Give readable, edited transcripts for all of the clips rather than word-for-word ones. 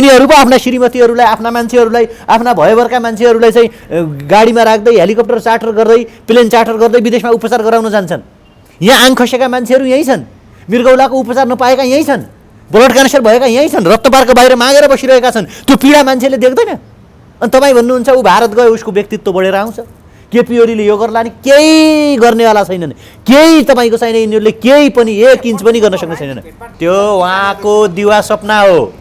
उनीहरू पो आफ्ना श्रीमतीहरूलाई, आफ्ना मान्छेहरूलाई, आफ्ना भयभरका मान्छेहरूलाई चाहिँ गाडीमा राख्दै हेलिकप्टर चार्टर गर्दै प्लेन चार्टर गर्दै विदेशमा उपचार गराउन जान्छन्। यहाँ आङ खसेका मान्छेहरू यहीँ छन्, मृगौलाको उपचार नपाएका यहीँ छन्, ब्लड क्यान्सर भएका यहीँ छन्, रक्तपारको बाहिर मागेर बसिरहेका छन्। त्यो पीडा मान्छेले देख्दैन। अनि तपाईँ भन्नुहुन्छ ऊ भारत गयो उसको व्यक्तित्व बढेर आउँछ। केपी ओलीले यो गर्ला नि केही गर्नेवाला छैनन्, केही तपाईँको छैन, यिनीहरूले केही पनि 1 इन्च पनि गर्न सक्ने छैनन्। त्यो उहाँको दिवा सपना हो,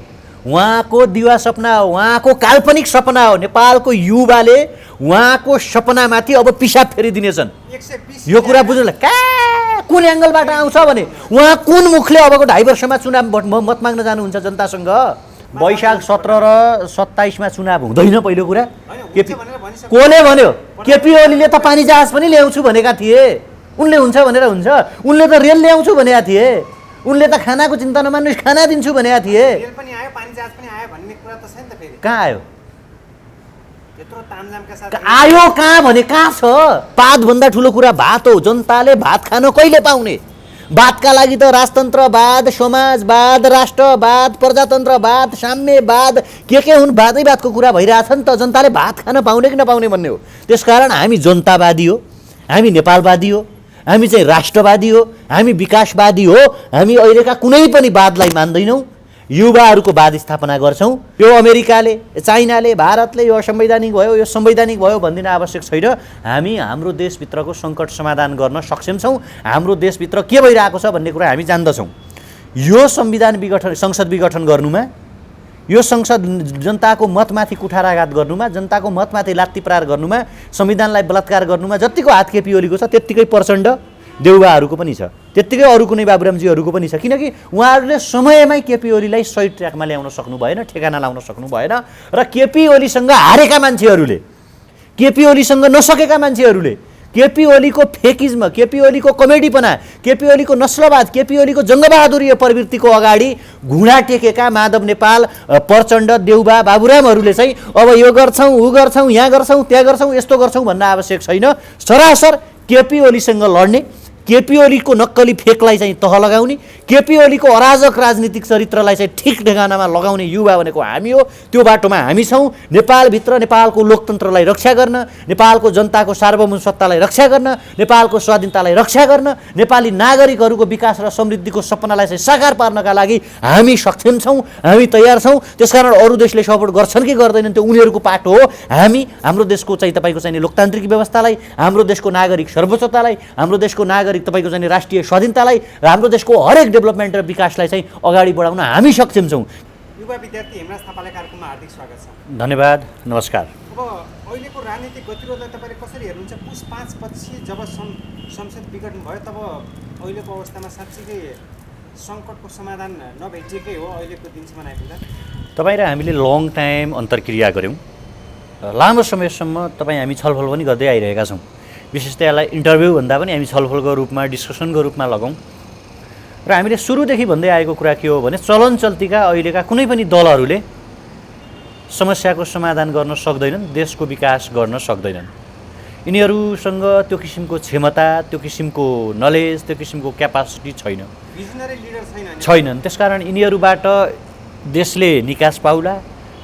उहाँको दिवा सपना हो, उहाँको काल्पनिक सपना हो। नेपालको युवाले उहाँको सपनामाथि अब पिसाब फेरिदिनेछन्। यो कुरा बुझ्नु कहाँ कुन एङ्गलबाट आउँछ भने उहाँ कुन मुखले अबको 2.5 वर्षमा चुनाव मत माग्न जानुहुन्छ जनतासँग। वैशाख 17 र 27मा चुनाव हुँदैन। पहिलो कुरा कोले भन्यो, केपी ओलीले त पानी जहाज पनि ल्याउँछु भनेका थिए। उनले हुन्छ भनेर हुन्छ? उनले त रेल ल्याउँछु भनेका थिए। उनले त खानाको चिन्ता नमान्नुहोस् खाना दिन्छु भनेका थिए। कहाँ आयो? आयो कहाँ भने कहाँ छ? पातभन्दा ठुलो कुरा भात हो। जनताले भात खान कहिले पाउने? भातका लागि त राजतन्त्रवाद, समाजवाद, राष्ट्रवाद, प्रजातन्त्रवाद, साम्यवाद के हुन्, भातै भातको कुरा भइरहेछ नि त। जनताले भात खान पाउने कि नपाउने भन्ने हो। त्यसकारण हामी जनतावादी हो, हामी नेपालवादी हो, हामी चाहिँ राष्ट्रवादी हो, हामी विकासवादी हो। हामी अहिलेका कुनै पनि वादलाई मान्दैनौँ, युवाहरूको वाद स्थापना गर्छौँ। यो अमेरिकाले, चाइनाले, भारतले यो असंवैधानिक भयो, यो संवैधानिक भयो भनिदिन आवश्यक छैन। हामी हाम्रो देशभित्रको सङ्कट समाधान गर्न सक्षम छौँ। हाम्रो देशभित्र के भइरहेको छ भन्ने कुरा हामी जान्दछौँ। यो संविधान विघटन, संसद विघटन गर्नुमा, यो संसद जनताको मतमाथि कुठाराघात गर्नुमा, जनताको मतमाथि लात्ती प्रहार गर्नुमा, संविधानलाई बलात्कार गर्नुमा जतिको हात केपी ओलीको छ त्यत्तिकै प्रचण्ड देउबाहरूको पनि छ, त्यत्तिकै अरू कुनै बाबुरामजीहरूको पनि छ। किनकि उहाँहरूले समयमै केपी ओलीलाई सही ट्र्याकमा ल्याउन सक्नु भएन, ठेगाना लाउन सक्नु भएन। र केपी ओलीसँग हारेका मान्छेहरूले, केपी ओलीसँग नसकेका मान्छेहरूले, केपी ओलीको फेकिज्म, केपी ओलीको कमेडीपना, केपी ओलीको नस्लवाद, केपी ओलीको जङ्गबहादुरीय प्रवृत्तिको अगाडि घुँडा टेकेका माधव नेपाल, प्रचण्ड, देउबा, बाबुरामहरूले चाहिँ अब यो गर्छौँ, ऊ गर्छौँ, यहाँ गर्छौँ, त्यहाँ गर्छौँ, यस्तो गर्छौँ भन्न आवश्यक छैन। सरासर केपी ओलीसँग लड्ने, केपी ओलीको नक्कली फेकलाई चाहिँ तह लगाउने, केपी ओलीको अराजक राजनीतिक चरित्रलाई चाहिँ ठिक ठेगानामा लगाउने युवा भनेको हामी हो। त्यो बाटोमा हामी छौँ। नेपालभित्र नेपालको लोकतन्त्रलाई रक्षा गर्न, नेपालको जनताको सार्वभौम सत्तालाई रक्षा गर्न, नेपालको स्वाधीनतालाई रक्षा गर्न, नेपाली नागरिकहरूको विकास र समृद्धिको सपनालाई चाहिँ साकार पार्नका लागि हामी सक्षम छौँ, हामी तयार छौँ। त्यसकारण अरू देशले सपोर्ट गर्छन् कि गर्दैनन् त्यो उनीहरूको पाटो हो। हामी हाम्रो देशको चाहिँ तपाईँको चाहिँ लोकतान्त्रिक व्यवस्थालाई, हाम्रो देशको नागरिक सर्वोच्चतालाई, हाम्रो देशको नागरिक तपाईँको चाहिँ राष्ट्रिय स्वाधीनतालाई र हाम्रो देशको हरेक डेभलपमेन्ट र विकासलाई चाहिँ अगाडि बढाउन हामी सक्षम छौँ। युवा विद्यार्थी हेमराज थापालाई कार्यक्रममा हार्दिक स्वागत छ। धन्यवाद, नमस्कार। अब अहिलेको राजनीतिक गतिरोधलाई तपाईँले कसरी हेर्नुहुन्छ? पुस 5 पछि जब संसद विघटन भयो तब अहिलेको अवस्थामा साँच्चीकै सङ्कटको समाधान नभेटिएकै हो अहिलेको दिनसम्म आइपुग्दा? तपाईँ र हामीले लङ टाइम अन्तर्क्रिया गऱ्यौँ। लामो समयसम्म हामी छलफल पनि गर्दै आइरहेका छौँ। विशेषतः यसलाई इन्टरभ्यू भन्दा पनि हामी छलफलको रूपमा, डिस्कसनको रूपमा लगाउँ। र हामीले सुरुदेखि भन्दै आएको कुरा के हो भने चलन चल्तीका अहिलेका कुनै पनि दलहरूले समस्याको समाधान गर्न सक्दैनन्, देशको विकास गर्न सक्दैनन्। यिनीहरूसँग त्यो किसिमको क्षमता, त्यो किसिमको नलेज, त्यो किसिमको क्यापासिटी छैन, छैनन्। त्यसकारण यिनीहरूबाट देशले निकास पाउला,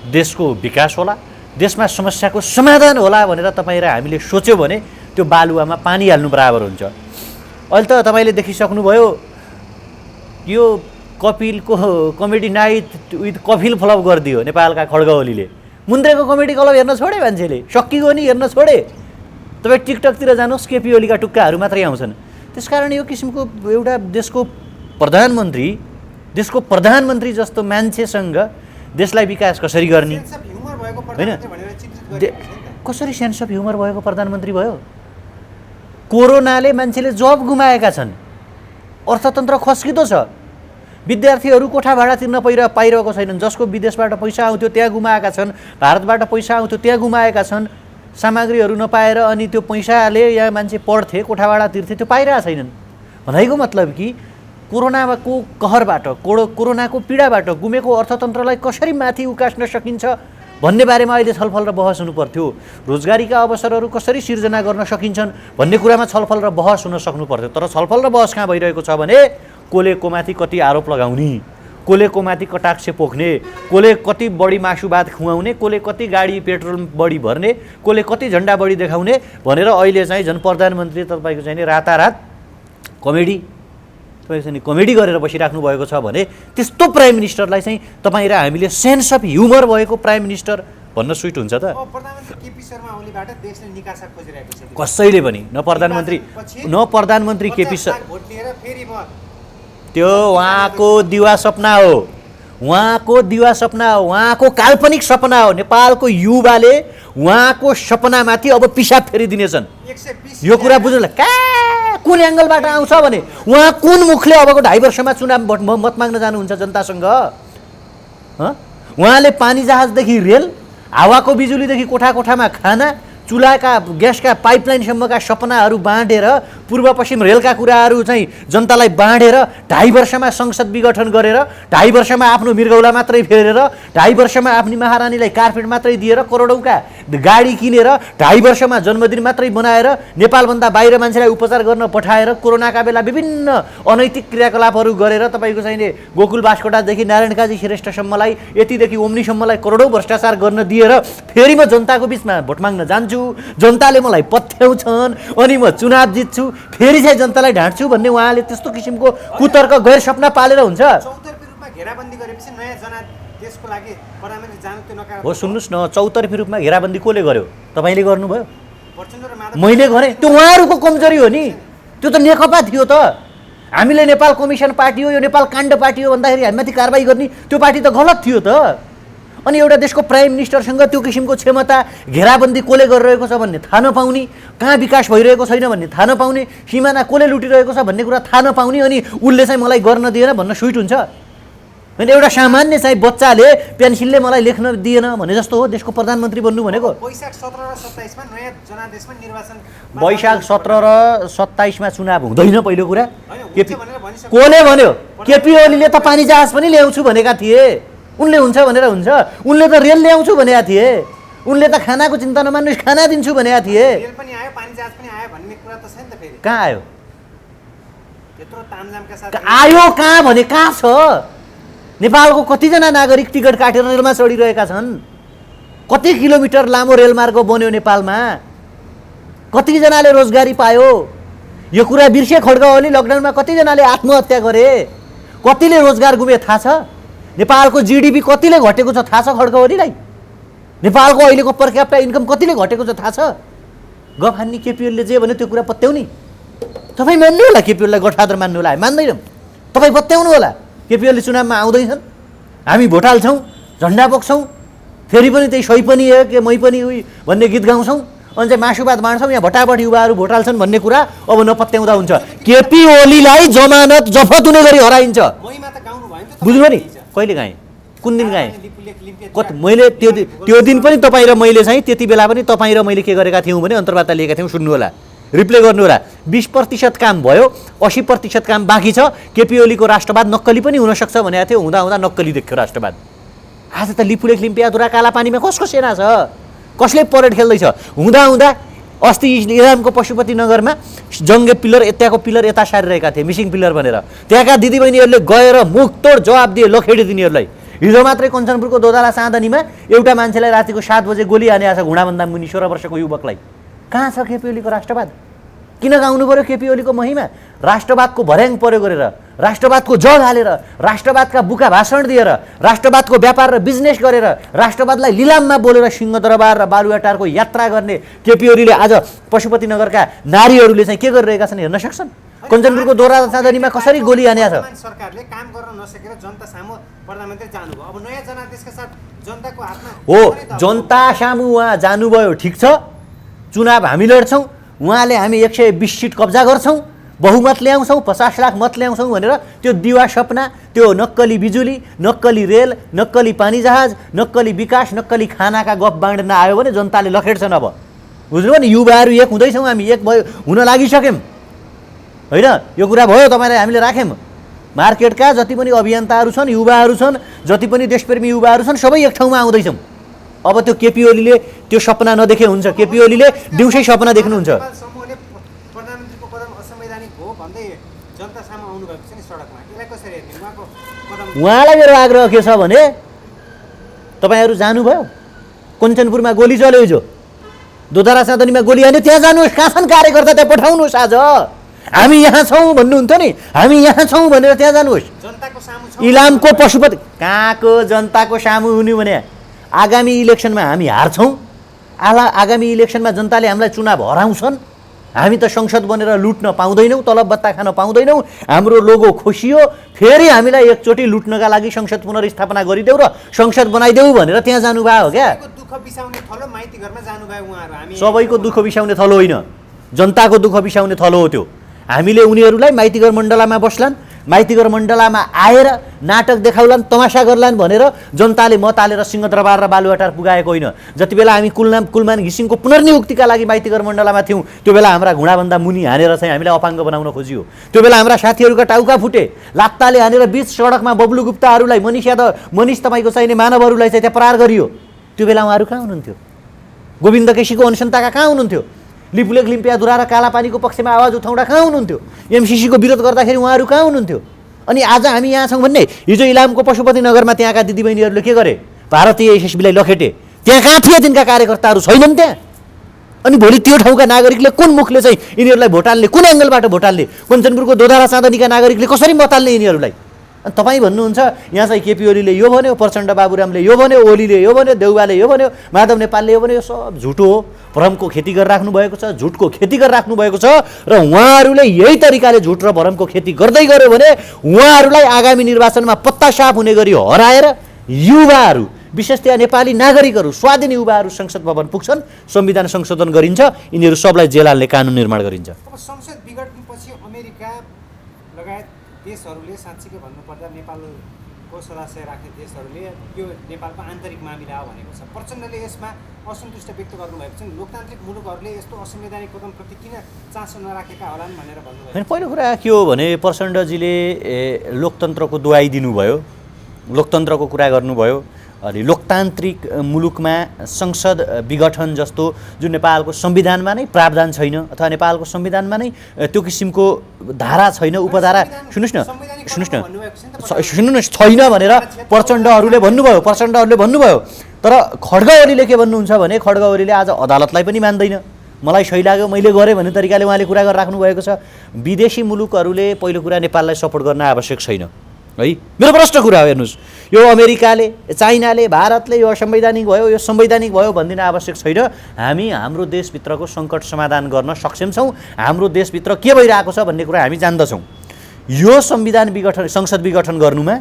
देशको विकास होला, देशमा समस्याको समाधान होला भनेर तपाईँ र हामीले सोच्यौँ भने त्यो बालुवामा पानी हाल्नु बराबर हुन्छ। अहिले त तपाईँले देखिसक्नुभयो यो कपिलको comedy night with Kapil flop गरिदियो नेपालका खड्ग ओलीले। मुन्द्रेको कमेडी क्लब हेर्न छोडे मान्छेले, सकिगयो नि हेर्न छोडे। तपाईँ टिकटकतिर जानुहोस् केपी ओलीका टुक्काहरू मात्रै आउँछन्। त्यसकारण यो किसिमको एउटा देशको प्रधानमन्त्री जस्तो मान्छेसँग देशलाई विकास कसरी गर्ने होइन? कसरी सेन्स अफ ह्युमर भएको प्रधानमन्त्री भयो? कोरोनाले मान्छेले जब गुमाएका छन्, अर्थतन्त्र खस्किँदो छ, विद्यार्थीहरू कोठा भाडा तिर्न पाइरहेको छैनन्, जसको विदेशबाट पैसा आउँथ्यो त्यहाँ गुमाएका छन्, भारतबाट पैसा आउँथ्यो त्यहाँ गुमाएका छन्, सामग्रीहरू नपाएर अनि त्यो पैसाले यहाँ मान्छे पढ्थे, कोठा भाडा तिर्थे, त्यो पाइरहेको छैनन्। भनेको मतलब कि कोरोनाको कहरबाट, कोरोनाको पीडाबाट गुमेको अर्थतन्त्रलाई कसरी माथि उकास्न सकिन्छ भन्ने बारेमा अहिले छलफल र बहस हुनु पर्थ्यो। रोजगारीका अवसरहरू कसरी सिर्जना गर्न सकिन्छन् भन्ने कुरामा छलफल र बहस हुन सक्नु पर्थ्यो। तर छलफल र बहस कहाँ भइरहेको छ भने कोले कोमाथि कति आरोप लगाउने, कसले माथि कटाक्ष पोख्ने, कसले कति बढी मासु भात खुवाउने, कसले कति गाडी पेट्रोल बढी भर्ने, कसले कति झन्डा बढी देखाउने भनेर अहिले चाहिँ झन् प्रधानमन्त्री तपाईँको चाहिँ नि रातारात कमेडी तपाईँको चाहिँ कमेडी गरेर बसिराख्नु भएको छ भने त्यस्तो प्राइम मिनिस्टरलाई चाहिँ तपाईँ र हामीले सेन्स अफ ह्युमर भएको प्राइम मिनिस्टर भन्न स्विट हुन्छ त? प्रधानमन्त्री केपी शर्मा ओलीबाट देशले निकासा खोजिरहेको छ। कसैले पनि न प्रधानमन्त्री केपी शर्मा भोट लिएर फेरि म त्यो उहाँको दिवा सपना हो, उहाँको दिवा सपना हो, उहाँको काल्पनिक सपना हो। नेपालको युवाले उहाँको सपनामाथि अब पिसाब फेरिदिनेछन्। 120 यो कुरा बुझ्नु कहाँ कुन एङ्गलबाट आउँछ भने उहाँ कुन मुखले अबको 2.5 वर्षमा चुनाव मत माग्न जानुहुन्छ जनतासँग? उहाँले पानी जहाजदेखि रेल, हावाको बिजुलीदेखि कोठा कोठामा खाना, चुल्हाका ग्यासका पाइपलाइनसम्मका सपनाहरू बाँडेर, पूर्व पश्चिम रेलका कुराहरू चाहिँ जनतालाई बाँडेर 2.5 वर्षमा संसद विघटन गरेर, 2.5 वर्षमा आफ्नो मृगौला मात्रै फेरेर, 2.5 वर्षमा आफ्नी महारानीलाई कार्पेट मात्रै दिएर, करोडौँका गाडी किनेर, 2.5 वर्षमा जन्मदिन मात्रै बनाएर, नेपालभन्दा बाहिर मान्छेलाई उपचार गर्न पठाएर, कोरोनाका बेला विभिन्न अनैतिक क्रियाकलापहरू गरेर तपाईँको चाहिने गोकुल बास्कोटादेखि नारायण काजी श्रेष्ठसम्मलाई, यतिदेखि ओम्नीसम्मलाई करोडौँ भ्रष्टाचार गर्न दिएर फेरि म जनताको बिचमा भोट माग्न जान्छु, जनताले मलाई पत्याउँछन् अनि म चुनाव जित्छु, फेरि चाहिँ जनतालाई ढाँट्छु भन्ने उहाँले त्यस्तो किसिमको कुतर्क गैर सपना पालेर हुन्छ। चौतर्फी रूपमा घेराबन्दी गरेपछि नयाँ जनादेशको लागि प्रधानमन्त्री जानु त्यो नकार हो। सुन्नुहोस् न, चौतर्फी रूपमा घेराबन्दी कसले गर्यो? तपाईँले गर्नुभयो? प्रचण्ड र माधव मैले गरेँ? त्यो उहाँहरूको कमजोरी हो नि। त्यो त नेकपा थियो त। हामीले नेपाल कमिसन पार्टी हो, यो नेपाल काण्ड पार्टी हो भन्दाखेरि हामीमाथि कारबाही गर्ने त्यो पार्टी त गलत थियो त। अनि एउटा देशको प्राइम मिनिस्टरसँग त्यो किसिमको क्षमता, घेराबन्दी कसले गरिरहेको छ भन्ने थाहा नपाउने, कहाँ विकास भइरहेको छैन भन्ने थाहा नपाउने, सिमाना कसले लुटिरहेको छ भन्ने कुरा थाहा नपाउने, अनि उसले चाहिँ मलाई गर्न दिएन भन्न स्विट हुन्छ। अनि एउटा सामान्य चाहिँ बच्चाले पेन्सिलले मलाई लेख्न दिएन भने जस्तो हो देशको प्रधानमन्त्री बन्नु भनेको। वैशाख 17 र 27 मा नयाँ जनादेशमा निर्वाचन, वैशाख 17 र 27 मा चुनाव हुँदैन। पहिलो कुरा केपी भनेर भनिसक्यो। कसले भन्यो? केपी ओलीले त पानी जहाज पनि ल्याउँछु भनेका थिए। उनले हुन्छ भनेर हुन्छ? उनले त रेल ल्याउँछु भनेका थिए। उनले त खानाको चिन्ता नमान्नुहोस्, खाना दिन्छु भनेका थिए। रेल पनि आयो, पानी जहाज पनि आयो भन्ने कुरा त छैन त। फेरि कहाँ आयो? त्यत्रो तामझामका साथ आयो कहाँ भने कहाँ छ? नेपालको कतिजना नागरिक टिकट काटेर रेलमा चढिरहेका छन्? कति किलोमिटर लामो रेलमार्ग बन्यो नेपालमा? कतिजनाले रोजगारी पायो? यो कुरा बिर्से खड्का ओली लकडाउनमा कतिजनाले आत्महत्या गरे? कतिले रोजगार गुमे थाहा छ? नेपालको जिडिपी कतिले घटेको छ थाहा छ खड्का ओलीलाई? नेपालको अहिलेको पर क्यापिटा इन्कम कतिले घटेको छ थाहा छ? गफ हान्ने केपी ओलीले जे भन्यो त्यो कुरा पत्याउने। तपाईँ मान्नु होला केपी ओलीलाई गडफादर मान्नु होला, मान्दैनौँ। तपाईँ पत्याउनु होला केपी ओली चुनावमा आउँदैछन्, हामी भोट हाल्छौँ, झन्डा बोक्छौँ, फेरि पनि त्यही सही पनि हो कि मै पनि उही भन्ने गीत गाउँछौँ, अनि चाहिँ मासुभात बाँड्छौँ, यहाँ भटाभट युवाहरू भोट हाल्छन् भन्ने कुरा अब नपत्याउँदा हुन्छ। केपी ओलीलाई जमानत जफत हुने गरी हराइन्छ। मैमा त गाउनु भयो नि त। बुझ्नुभयो नि? कहिले गाएँ? कुन दिन गाएँ? लिम्पिया कति मैले त्यो दिन पनि तपाईँ र मैले चाहिँ त्यति बेला पनि तपाईँ र मैले के गरेका थियौँ भने अन्तर्वार्ता लिएका थियौँ। सुन्नु होला, रिप्ले गर्नु होला। 20% काम भयो, 80% काम बाँकी छ। केपी ओलीको राष्ट्रवाद नक्कली पनि हुनसक्छ भनेको थियो, हुँदा हुँदा नक्कली देख्यो राष्ट्रवाद। आज त लिपुलेख लिम्पियाधुरा कालापानीमा कसको सेना छ? कसले परेड खेल्दैछ? हुँदा हुँदा अस्ति इलामको पशुपति नगरमा जङ्गे पिलर यताको पिलर यता सारिरहेका थिए, मिसिङ पिलर भनेर। त्यहाँका दिदीबहिनीहरूले गएर मुखतोड जवाब दिए लखेडी दिनेहरूलाई। हिजो मात्रै कञ्चनपुरको दोधाला साँधनीमा एउटा मान्छेलाई रातिको 7 बजे गोली हानेको छ, घुँडाभन्दा मुनि 16 वर्षको युवकलाई। कहाँ छ केपी ओलीको राष्ट्रवाद? किन गाउनु पर्यो केपी ओलीको महिमा? राष्ट्रवादको भर्याङ प्रयोग गरेर, राष्ट्रवादको जग हालेर, राष्ट्रवादका बुका भाषण दिएर, राष्ट्रवादको व्यापार र बिजनेस गरेर, राष्ट्रवादलाई लिलाममा बोलेर सिंहदरबार र बालुवाटारको यात्रा गर्ने केपी ओलीले आज पशुपतिनगरका नारीहरूले चाहिँ के गरिरहेका छन् हेर्न सक्छन्? कञ्चनपुरको दोहोरा साधनीमा कसरी गोली हानेको छ? सरकारले काम गर्न नसकेर जनता सामु प्रधानमन्त्री जानुभयो। अब नयाँ जनादेशका साथ जनताको हातमा हो, जनता सामु उहाँ जानुभयो, ठिक छ। चुनाव हामी लड्छौँ, उहाँले हामी 120 सिट कब्जा गर्छौँ, बहुमत ल्याउँछौँ, 50 लाख मत ल्याउँछौँ भनेर त्यो दिवा सपना, त्यो नक्कली बिजुली, नक्कली रेल, नक्कली पानी जहाज, नक्कली विकास, नक्कली खानाका गफ बाँड्न आयो भने जनताले लखेड्छन्। अब बुझ्नुभयो नि? युवाहरू एक हुँदैछौँ, हामी एक भयो, हुन लागिसक्यौँ होइन? यो कुरा भयो, तपाईँलाई हामीले राख्यौँ। मार्केटका जति पनि अभियन्ताहरू छन्, युवाहरू छन्, जति पनि देशप्रेमी युवाहरू छन्, सबै एक ठाउँमा आउँदैछौँ। अब त्यो केपी ओलीले त्यो सपना नदेखे हुन्छ। केपी ओलीले दिउँसै सपना देख्नुहुन्छ। समूहले प्रधानमन्त्रीको कदम असंवैधानिक हो भन्दै जनता सामु आउनु भएको छ नि सडकमा, यसलाई कसरी हेर्ने? उहाँको कदम उहाँलाई मेरो आग्रह के छ भने तपाईँहरू जानुभयो, कञ्चनपुरमा गोली चल्यो हिजो, दोधारा साधनीमा गोली हान्यो, त्यहाँ जानुहोस्, कहाँ छन् कार्यकर्ता त्यहाँ पठाउनुहोस्। आज हामी यहाँ छौँ भन्नुहुन्थ्यो नि, हामी यहाँ छौँ भनेर त्यहाँ जानुहोस्। जनताको सामु छ। इलामको पशुपति कहाँको जनताको सामु हुनु भने आगामी इलेक्सनमा हामी हार्छौँ, आगामी इलेक्सनमा जनताले हामीलाई चुनाव हराउँछन्, हामी त संसद बनेर लुट्न पाउँदैनौँ, तलब बत्ता खान पाउँदैनौँ, हाम्रो लोगो खोसियो, फेरि हामीलाई एकचोटि लुट्नका लागि संसद पुनर्स्थापना गरिदेऊ र संसद बनाइदेऊ भनेर त्यहाँ जानुभयो हो क्या। दुःख बिसाउने थलो माइती घरमा जानुभयो उहाँहरू। हामी सबैको दुःख बिसाउने थलो होइन, जनताको दुःख बिसाउने थलो हो त्यो। हामीले उनीहरूलाई माइतीघर मण्डलामा बस्लान्, माइतीघर मण्डलामा आएर नाटक देखाउलान्, तमासा गर्लान् भनेर जनताले मत हालेर सिंहदरबार र बालुवाटार पुगाएको होइन। जति बेला हामी कुलमान घिसिङको पुनर्नियुक्तिका लागि माइतीघर मण्डलामा थियौँ त्यो बेला हाम्रा घुँडाभन्दा मुनि हानेर चाहिँ हामीलाई अपाङ्ग बनाउन खोजियो। त्यो बेला हाम्रा साथीहरूका टाउका फुटे, लात्ताले हानेर बीच सडकमा बब्लु गुप्ताहरूलाई, मनिष तपाईँको चाहिने मानवहरूलाई चाहिँ त्यहाँ प्रहार गरियो। त्यो बेला उहाँहरू कहाँ हुनुहुन्थ्यो? गोविन्द केसीको अनसन्ताका कहाँ हुनुहुन्थ्यो? लिपुलेख लिम्पियाधुरा र कालापानीको पक्षमा आवाज उठाउँदा कहाँ हुनुहुन्थ्यो? एमसिसीको विरोध गर्दाखेरि उहाँहरू कहाँ हुनुहुन्थ्यो? अनि आज हामी यहाँ छौँ भन्ने हिजो इलामको पशुपति नगरमा त्यहाँका दिदीबहिनीहरूले के गरे? भारतीय एसएसबीलाई लखेटे। त्यहाँ कहाँ थिए तिनका कार्यकर्ताहरू? छैनन् त्यहाँ। अनि भोलि त्यो ठाउँका नागरिकले कुन मुखले चाहिँ यिनीहरूलाई भोट हाल्ने, कुन एङ्गलबाट भोट हाल्ने? कञ्चनपुरको दोधारा साधनीका नागरिकले कसरी मत हाल्ने यिनीहरूलाई? अनि तपाईँ भन्नुहुन्छ यहाँ चाहिँ केपी ओलीले यो भन्यो, प्रचण्ड बाबुरामले यो भन्यो, ओलीले यो भन्यो, देउवाले यो भन्यो, माधव नेपालले यो भन्यो। यो सब झुटो हो। भ्रमको खेती गरिराख्नु भएको छ, झुटको खेती गरिराख्नु भएको छ र उहाँहरूले यही तरिकाले झुट र भ्रमको खेती गर्दै गऱ्यो भने उहाँहरूलाई आगामी निर्वाचनमा पत्ता साफ हुने गरी हराएर युवाहरू, विशेषतया नेपाली नागरिकहरू, स्वाधीन युवाहरू संसद भवन पुग्छन्, संविधान संशोधन गरिन्छ, यिनीहरू सबलाई जेल हाल्ने कानुन निर्माण गरिन्छ। अब संसद विघटनपछि अमेरिका लगायत देशहरूले साँच्चीकै भन्नुपर्दा नेपालको सदस्य राख्ने देशहरूले यो नेपालको आन्तरिक मामिला हो भनेको छ। प्रचण्डले यसमा असन्तुष्ट व्यक्त गर्नुभएको छ। लोकतान्त्रिक मुलुकहरूले यस्तो असंवैधानिक कदमप्रति किन चासो नराखेका होलान् भनेर भन्नुभयो। पहिलो कुरा के हो भने प्रचण्डजीले लोकतन्त्रको दुहाई दिनुभयो, लोकतन्त्रको कुरा गर्नुभयो। अनि लोकतान्त्रिक मुलुकमा संसद विघटन जस्तो जुन नेपालको संविधानमा नै प्रावधान छैन अथवा नेपालको संविधानमा नै त्यो किसिमको धारा छैन, उपधारा, सुन्नुहोस् न छैन भनेर प्रचण्डहरूले भन्नुभयो। तर खड्ग ओलीले के भन्नुहुन्छ भने खड्ग ओलीले आज अदालतलाई पनि मान्दैन। मलाई सही लाग्यो, मैले गरेँ भन्ने तरिकाले उहाँले कुरा गरिराख्नु भएको छ। विदेशी मुलुकहरूले पहिलो कुरा नेपाललाई सपोर्ट गर्न आवश्यक छैन है, मेरो प्रश्न कुरा हो। हेर्नुहोस्, यो अमेरिकाले, चाइनाले, भारतले यो असंवैधानिक भयो, यो संवैधानिक भयो भनिदिन आवश्यक छैन। हामी हाम्रो देशभित्रको सङ्कट समाधान गर्न सक्षम छौँ। हाम्रो देशभित्र के भइरहेको छ भन्ने कुरा हामी जान्दछौँ। यो संसद विघटन गर्नुमा,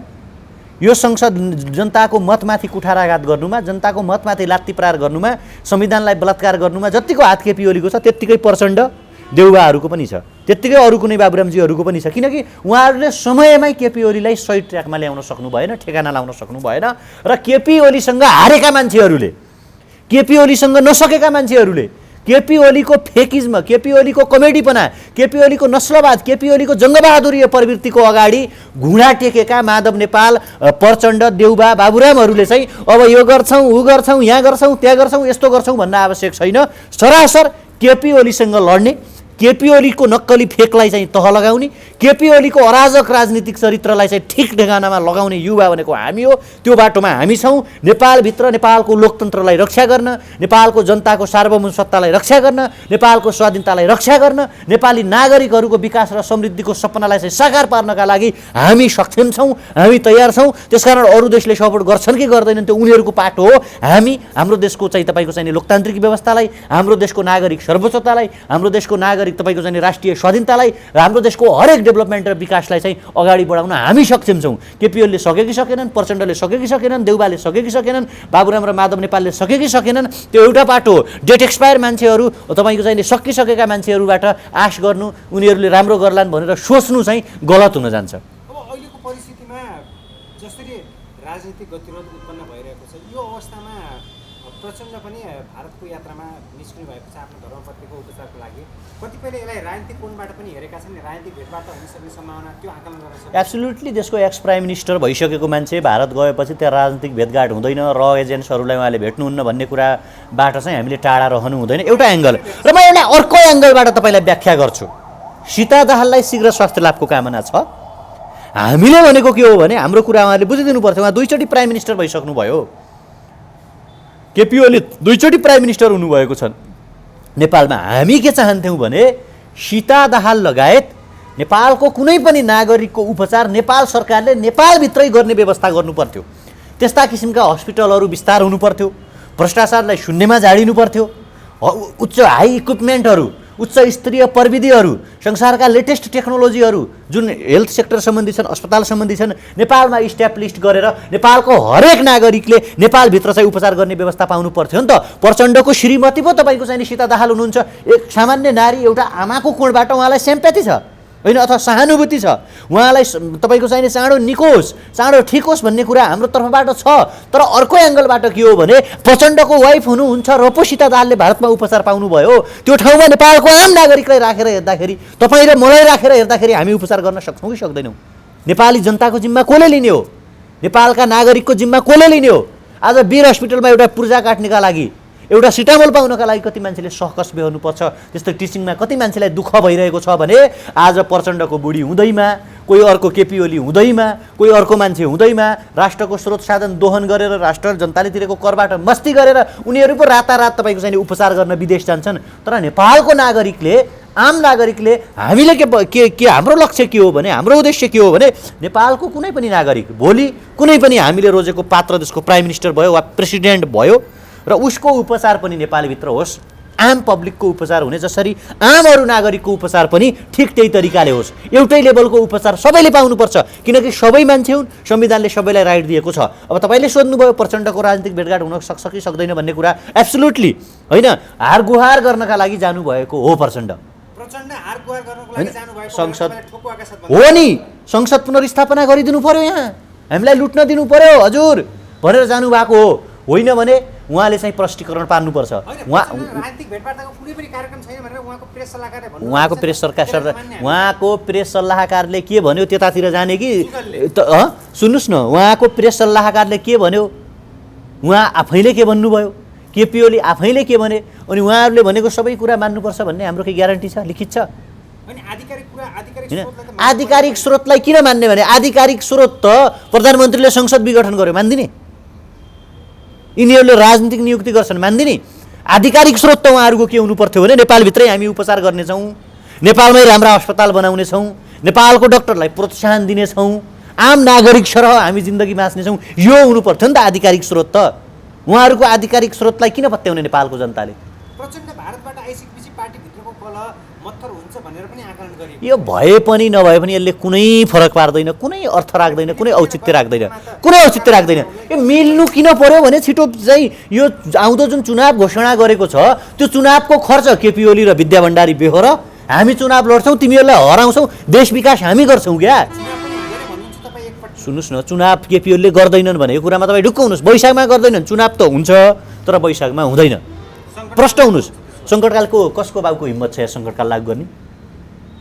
यो संसद जनताको मतमाथि कुठाराघात गर्नुमा, जनताको मतमाथि लात्ती प्रहार गर्नुमा, संविधानलाई बलात्कार गर्नुमा जतिको हात केपी ओलीको छ त्यत्तिकै प्रचण्ड देउवाहरूको पनि छ, त्यत्तिकै अरू कुनै बाबुरामजीहरूको पनि छ। किनकि उहाँहरूले समयमै केपी ओलीलाई सही ट्र्याकमा ल्याउन सक्नु भएन, ठेगाना लाउन सक्नु भएन। र केपी ओलीसँग हारेका मान्छेहरूले, केपी ओलीसँग नसकेका मान्छेहरूले, केपी ओलीको फेकिज्म, केपी ओलीको कमेडीपना, केपी ओलीको नस्लवाद, केपी ओलीको जङ्गबहादुरीय प्रवृत्तिको अगाडि घुँडा टेकेका माधव नेपाल, प्रचण्ड, देउबा, बाबुरामहरूले चाहिँ अब यो गर्छौँ, ऊ गर्छौँ, यहाँ गर्छौँ, त्यहाँ गर्छौँ, यस्तो गर्छौँ भन्न आवश्यक छैन। सरासर केपी ओलीसँग लड्ने, केपी ओलीको नक्कली फेकलाई चाहिँ तह लगाउने, केपी ओलीको अराजक राजनीतिक चरित्रलाई चाहिँ ठिक ठेगानामा लगाउने युवा भनेको हामी हो। त्यो बाटोमा हामी छौँ। नेपालभित्र नेपालको लोकतन्त्रलाई रक्षा गर्न, नेपालको जनताको सार्वभौम सत्तालाई रक्षा गर्न, नेपालको स्वाधीनतालाई रक्षा गर्न, नेपाली नागरिकहरूको विकास र समृद्धिको सपनालाई चाहिँ साकार पार्नका लागि हामी सक्षम छौँ, हामी तयार छौँ। त्यसकारण अरू देशले सपोर्ट गर्छन् कि गर्दैनन् त्यो उनीहरूको पाटो हो। हामी हाम्रो देशको चाहिँ तपाईँको चाहिँ लोकतान्त्रिक व्यवस्थालाई, हाम्रो देशको नागरिक सर्वोच्चतालाई, हाम्रो देशको नागरिक तपाईँको चाहिँ राष्ट्रिय स्वाधीनतालाई र हाम्रो देशको हरेक डेभलपमेन्ट र विकासलाई चाहिँ अगाडि बढाउन हामी सक्षम छौँ। केपी ओलीले सके कि सकेनन्, प्रचण्डले सके कि सकेनन्, देउबाले सके कि सकेनन्, बाबुराम र माधव नेपालले सके कि सकेनन्, त्यो एउटा पाटो हो। डेट एक्सपायर मान्छेहरू, तपाईँको चाहिँ सकिसकेका मान्छेहरूबाट आश गर्नु, उनीहरूले राम्रो गर्लान् भनेर सोच्नु चाहिँ गलत हुन जान्छ। अब अहिलेको परिस्थितिमा जसरी राजनीतिक गतिरोध उत्पन्न भइरहेको छ, यो अवस्थामा प्रचण्ड पनि भारतको यात्रामा निस्किनु भएको छ आफ्नो धर्मपत्नीको उपचारको लागि। कतिपयले यसलाई राजनीतिक कोणबाट पनि हेरेका छन्, राजनीतिक भेटबाट हुन सक्ने सम्भावना त्यो आकलन गर्न सक्छ। एब्सोल्युटली देशको एक्स प्राइम मिनिस्टर भइसकेको मान्छे भारत गएपछि त्यहाँ राजनीतिक भेटघाट हुँदैन, र एजेन्ट्सहरूलाई उहाँले भेट्नुहुन्न भन्ने कुराबाट चाहिँ हामीले टाढा रहनु हुँदैन, एउटा एङ्गल। र म एउटा अर्को एङ्गलबाट तपाईँलाई व्याख्या गर्छु। सीता दाहाललाई शीघ्र स्वास्थ्य लाभको कामना छ। हामीले भनेको के हो भने हाम्रो कुरा उहाँले बुझिदिनु पर्थ्यो। उहाँ 2 चोटि प्राइम मिनिस्टर भइसक्नुभयो, केपी ओली 2 चोटि प्राइम मिनिस्टर हुनुभएको छ नेपालमा। हामी के चाहन्थ्यौँ भने सीता दाहाल लगायत नेपालको कुनै पनि नागरिकको उपचार नेपाल सरकारले नेपालभित्रै गर्ने व्यवस्था गर्नुपर्थ्यो। त्यस्ता किसिमका हस्पिटलहरू विस्तार हुनुपर्थ्यो, भ्रष्टाचारलाई शून्यमा झाडिनु पर्थ्यो, उच्च हाई इक्विपमेन्टहरू, उच्च स्तरीय प्रविधिहरू, संसारका लेटेस्ट टेक्नोलोजीहरू जुन हेल्थ सेक्टर सम्बन्धी छन्, अस्पताल सम्बन्धी छन्, नेपालमा इस्ट्याब्लिस गरेर नेपालको हरेक नागरिकले नेपालभित्र चाहिँ उपचार गर्ने व्यवस्था पाउनु पर्थ्यो नि त। प्रचण्डको श्रीमती पो तपाईँको चाहिँ सीता दाहाल हुनुहुन्छ। एक सामान्य नारी, एउटा आमाको कोणबाट उहाँलाई सिम्प्याथी छ होइन, अथवा सहानुभूति छ, उहाँलाई तपाईँको चाहिँ चाँडो निकोस्, चाँडो ठिक होस् भन्ने कुरा हाम्रो तर्फबाट छ। तर अर्को एङ्गलबाट के हो भने प्रचण्डको वाइफ हुनुहुन्छ र पो सीता दाहालले भारतमा उपचार पाउनुभयो। त्यो ठाउँमा नेपालको आम नागरिकलाई राखेर हेर्दाखेरि, तपाईँ र मलाई राखेर हेर्दाखेरि हामी उपचार गर्न सक्छौँ कि सक्दैनौँ? नेपाली जनताको जिम्मा कसले लिने हो? नेपालका नागरिकको जिम्मा कसले लिने हो? आज वीर हस्पिटलमा एउटा पूर्जा काट्नेका लागि, एउटा सिटामोल पाउनका लागि कति मान्छेले सहकस बेहोर्नुपर्छ। त्यस्तै टिचिङमा कति मान्छेलाई दुःख भइरहेको छ भने आज प्रचण्डको बुढी हुँदैमा, कोही अर्को केपी ओली हुँदैमा, कोही अर्को मान्छे हुँदैमा राष्ट्रको स्रोत साधन दोहन गरेर, राष्ट्र जनताले तिरेको करबाट मस्ती गरेर उनीहरू पो रातारात तपाईँको चाहिँ उपचार गर्न विदेश जान्छन्। तर नेपालको नागरिकले, आम नागरिकले, हामीले के हाम्रो लक्ष्य के हो भने, हाम्रो उद्देश्य के हो भने नेपालको कुनै पनि नागरिक भोलि कुनै पनि हामीले रोजेको पात्र देशको प्राइम मिनिस्टर भयो वा प्रेसिडेन्ट भयो र उसको उपचार पनि नेपालभित्र होस्, आम पब्लिकको उपचार हुने जसरी आम अरू नागरिकको उपचार पनि ठिक त्यही तरिकाले होस्। एउटै लेभलको उपचार सबैले पाउनुपर्छ, किनकि सबै मान्छे हुन्, संविधानले सबैलाई राइट दिएको छ। अब तपाईँले सोध्नुभयो प्रचण्डको राजनीतिक भेटघाट हुन सक्छ कि सक्दैन भन्ने कुरा, एब्सोल्युटली होइन। हार गुहार गर्नका लागि जानुभएको हो प्रचण्ड, संसद हो नि, संसद पुनर्स्थापना गरिदिनु पर्यो, यहाँ हामीलाई लुट्न दिनु पर्यो हजुर भनेर जानुभएको हो, होइन भने उहाँले चाहिँ प्रष्टीकरण पार्नुपर्छ। उहाँको प्रेस सल्लाहकारले के भन्यो त्यतातिर जाने कि सुन्नुहोस् न, उहाँको प्रेस सल्लाहकारले के भन्यो, उहाँ आफैले के भन्नुभयो, केपी ओली आफैले के भने, अनि उहाँहरूले भनेको सबै कुरा मान्नुपर्छ भन्ने हाम्रो केही ग्यारेन्टी छ, लिखित छ? आधिकारिक स्रोतलाई किन मान्ने भने आधिकारिक स्रोत त प्रधानमन्त्रीले संसद विघटन गर्यो, मान्दिने? यिनीहरूले राजनीतिक नियुक्ति गर्छन्, मान्दिने? आधिकारिक स्रोत त उहाँहरूको के हुनु पर्थ्यो भने नेपालभित्रै हामी उपचार गर्नेछौँ, नेपालमै राम्रा अस्पताल बनाउनेछौँ, नेपालको डक्टरलाई प्रोत्साहन दिनेछौँ, आम नागरिक सरह हामी जिन्दगी बाँच्नेछौँ, यो हुनु पर्थ्यो नि त आधिकारिक स्रोत त। उहाँहरूको आधिकारिक स्रोतलाई किन पत्याउने नेपालको जनताले? यो भए पनि नभए पनि यसले कुनै फरक पार्दैन, कुनै अर्थ राख्दैन, कुनै औचित्य राख्दैन। यो मिल्नु किन पर्यो भने छिटो चाहिँ यो आउँदो जुन चुनाव घोषणा गरेको छ त्यो चुनावको खर्च केपी ओली र विद्या भण्डारी बेहोर हामी चुनाव लड्छौँ, तिमीहरूलाई हराउँछौँ, देश विकास हामी गर्छौँ क्या। सुन्नुहोस् न, चुनाव केपी ओलीले गर्दैनन् भनेको कुरामा तपाईँ ढुक्क हुनुहोस्। वैशाखमा गर्दैनन्, चुनाव त हुन्छ तर वैशाखमा हुँदैन। प्रष्ट हुनुहोस्, सङ्कटकालको कसको बाबुको हिम्मत छ यहाँ सङ्कटकाल लागू गर्ने?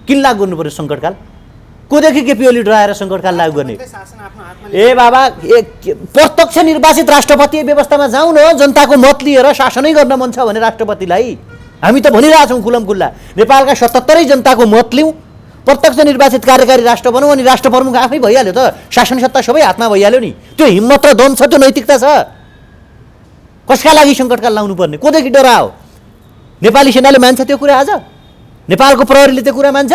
किन लागू गर्नु पर्यो सङ्कटकाल? कोदेखि केपी ओली डराएर सङ्कटकाल लागू गर्ने? ए बाबा, प्रत्यक्ष निर्वाचित राष्ट्रपति व्यवस्थामा जाउँ न, जनताको मत लिएर शासनै गर्न मन छ भने राष्ट्रपतिलाई हामी त भनिरहेछौँ खुल्लम खुल्ला, नेपालका 77 जनताको मत लिउँ, प्रत्यक्ष निर्वाचित कार्यकारी राष्ट्र बनौँ, अनि राष्ट्र प्रमुख आफै भइहाल्यो त, शासन सत्ता सबै हातमा भइहाल्यो नि। त्यो हिम्मत र दम छ, त्यो नैतिकता छ। कसका लागि सङ्कटकाल लाउनु पर्ने? कोदेखि डराओ? नेपाली सेनाले मान्छ त्यो कुरा? आज नेपालको प्रहरीले त्यो कुरा मान्छ?